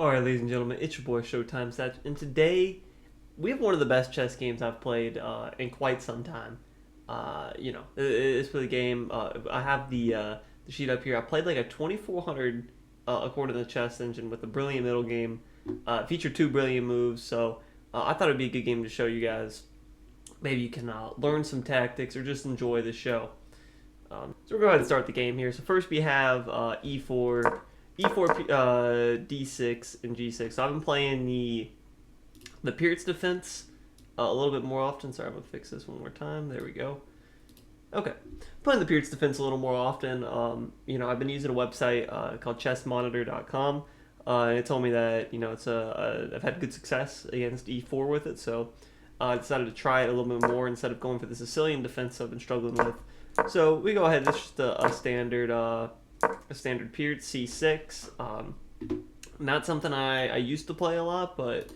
Alright, ladies and gentlemen, it's your boy Showtime Satch, and today we have one of the best chess games I've played in quite some time. It's for the game. I have the sheet up here. I played like a 2400 according to the chess engine with a brilliant middle game. Featured two brilliant moves, so I thought it'd be a good game to show you guys. Maybe you can learn some tactics or just enjoy the show. So we'll go ahead and start the game here. So first we have e4, e4, d6, and g6. So I've been playing the Pierce defense a little bit more often. Sorry, I'm gonna fix this one more time. There we go. Okay, playing the Pierce defense a little more often. I've been using a website called chessmonitor.com. And it told me that I've had good success against e4 with it. So I decided to try it a little bit more instead of going for the Sicilian defense I've been struggling with. So we go ahead. This is just a standard Pierce c6. Not something I used to play a lot, but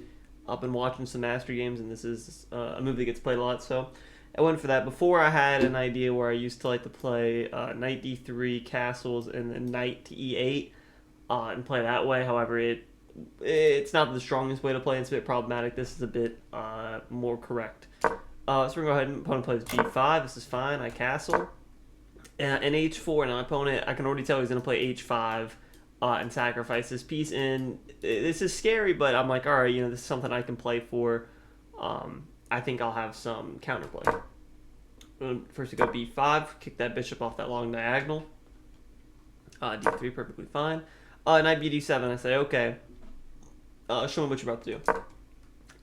I've been watching some master games, and this is a move that gets played a lot. So I went for that. Before I had an idea where I used to like to play knight d3, castles, and then knight to e8 and play that way. However, it's not the strongest way to play. It's a bit problematic. This is a bit more correct. So we're going to go ahead and opponent plays g5. This is fine. I castle. And h4, and my opponent, I can already tell he's going to play h5 and sacrifice this piece. And this is scary, but I'm like, all right, this is something I can play for. I think I'll have some counterplay. First we go b5, kick that bishop off that long diagonal. d3, perfectly fine. Knight bd7, I say, okay, show me what you're about to do.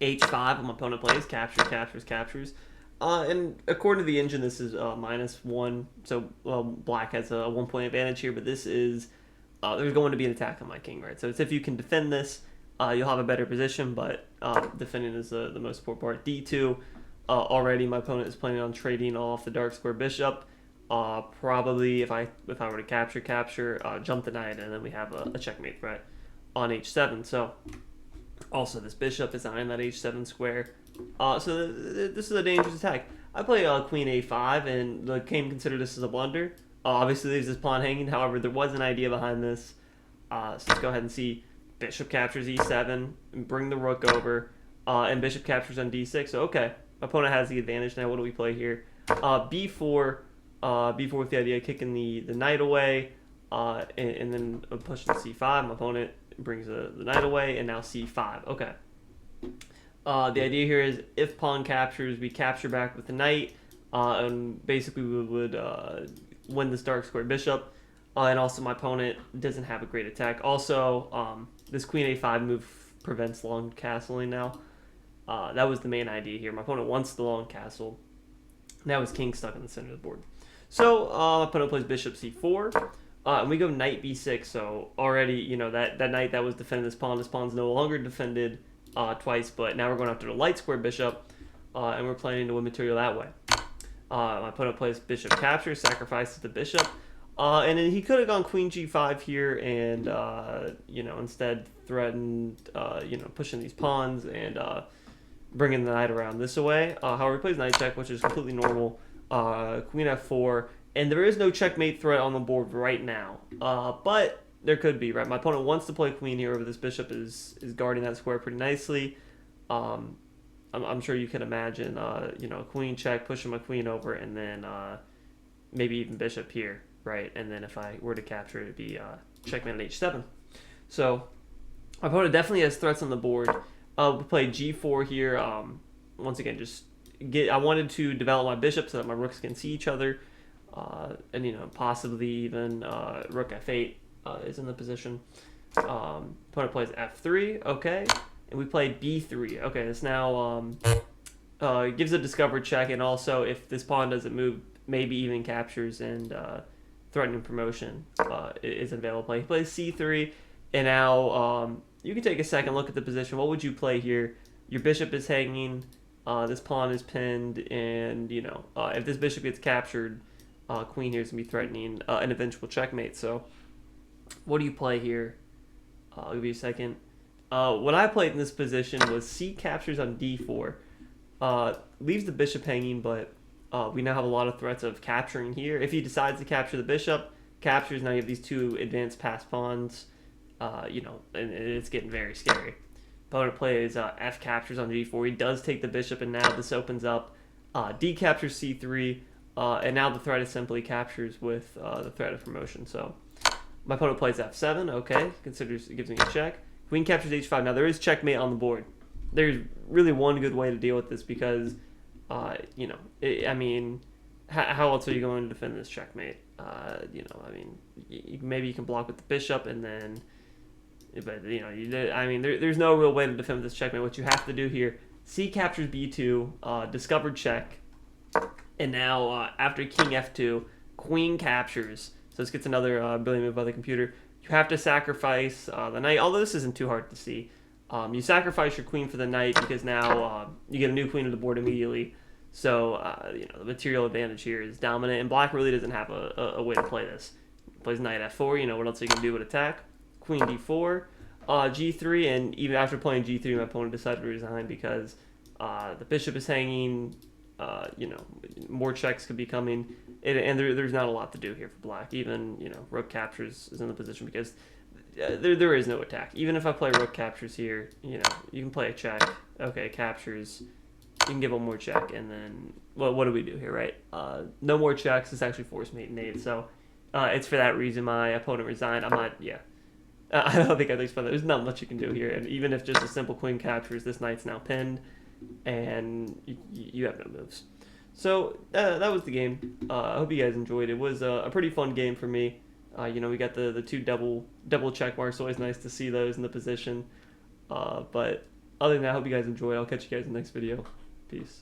h5, my opponent plays, captures. And according to the engine, this is -1, so black has a 1 point advantage here, but this is, there's going to be an attack on my king, right? So it's if you can defend this, you'll have a better position, but defending is the most important part. d2, already my opponent is planning on trading off the dark square bishop. Probably if I were to capture, jump the knight, and then we have a checkmate threat on h7. So also this bishop is eyeing that h7 square. So this is a dangerous attack. I play queen a5, and the game considered this as a blunder. Obviously, there's this pawn hanging. However, there was an idea behind this. So let's go ahead and see. Bishop captures e7, and bring the rook over, and bishop captures on d6. So okay, my opponent has the advantage now. What do we play here? b4, b4 with the idea of kicking the knight away, and then pushing c5. My opponent brings the knight away, and now c5. Okay. The idea here is if pawn captures, we capture back with the knight, and basically we would win this dark square bishop. And also my opponent doesn't have a great attack. Also, this queen a5 move prevents long castling now. That was the main idea here. My opponent wants the long castle. Now his king's stuck in the center of the board. So my opponent plays bishop c4. And we go knight b6. So already, that knight that was defending this pawn's no longer defended twice, but now we're going after the light square bishop, and we're planning to win material that way. My opponent plays bishop capture, sacrifices the bishop, and then he could have gone queen g5 here, and instead threatened pushing these pawns and bringing the knight around this way. However, he plays knight check, which is completely normal. Queen f4, and there is no checkmate threat on the board right now, but there could be, right? My opponent wants to play queen here over this bishop is guarding that square pretty nicely. I'm sure you can imagine, queen check, pushing my queen over, and then maybe even bishop here, right? And then if I were to capture, it'd be checkmate at h7. So my opponent definitely has threats on the board. We play g4 here. Once again, I wanted to develop my bishop so that my rooks can see each other, and possibly even rook f8. Is in the position. Opponent plays f3, okay, and we play b3. Okay, this now gives a discovered check, and also if this pawn doesn't move, maybe even captures and threatening promotion is available. He plays c3, and now you can take a second look at the position. What would you play here? Your bishop is hanging, this pawn is pinned, and if this bishop gets captured, queen here is gonna be threatening an eventual checkmate. So what do you play here? I'll give you a second. What I played in this position was c captures on d4. Leaves the bishop hanging, but we now have a lot of threats of capturing here. If he decides to capture the bishop, captures, now you have these two advanced pass pawns and it's getting very scary. Opponent plays F captures on G4. He does take the bishop, and now this opens up D captures C3, and now the threat is simply captures with the threat of promotion. So my opponent plays F7. Okay, considers it gives me a check. Queen captures H5. Now there is checkmate on the board. There's really one good way to deal with this because, how else are you going to defend this checkmate? Maybe you can block with the bishop and then, but there's no real way to defend this checkmate. What you have to do here, C captures B2, discovered check, and now after King F2, Queen captures. So this gets another brilliant move by the computer. You have to sacrifice the knight, although this isn't too hard to see. You sacrifice your queen for the knight because now you get a new queen to the board immediately. So, the material advantage here is dominant, and black really doesn't have a way to play this. Plays knight f4, what else you can do with attack? Queen d4, g3, and even after playing g3, my opponent decided to resign because the bishop is hanging, more checks could be coming, and there's not a lot to do here for black. Even, rook captures is in the position because there is no attack. Even if I play rook captures here, you can play a check. Okay, captures. You can give one more check, and then what do we do here, right? No more checks. It's actually force mate and eight. So it's for that reason my opponent resigned. I don't think I think there's not much you can do here. And even if just a simple queen captures, this knight's now pinned, and you have no moves. So that was the game. I hope you guys enjoyed. It was a pretty fun game for me. We got the two double check marks. Always nice to see those in the position. But other than that, I hope you guys enjoyed. I'll catch you guys in the next video. Peace.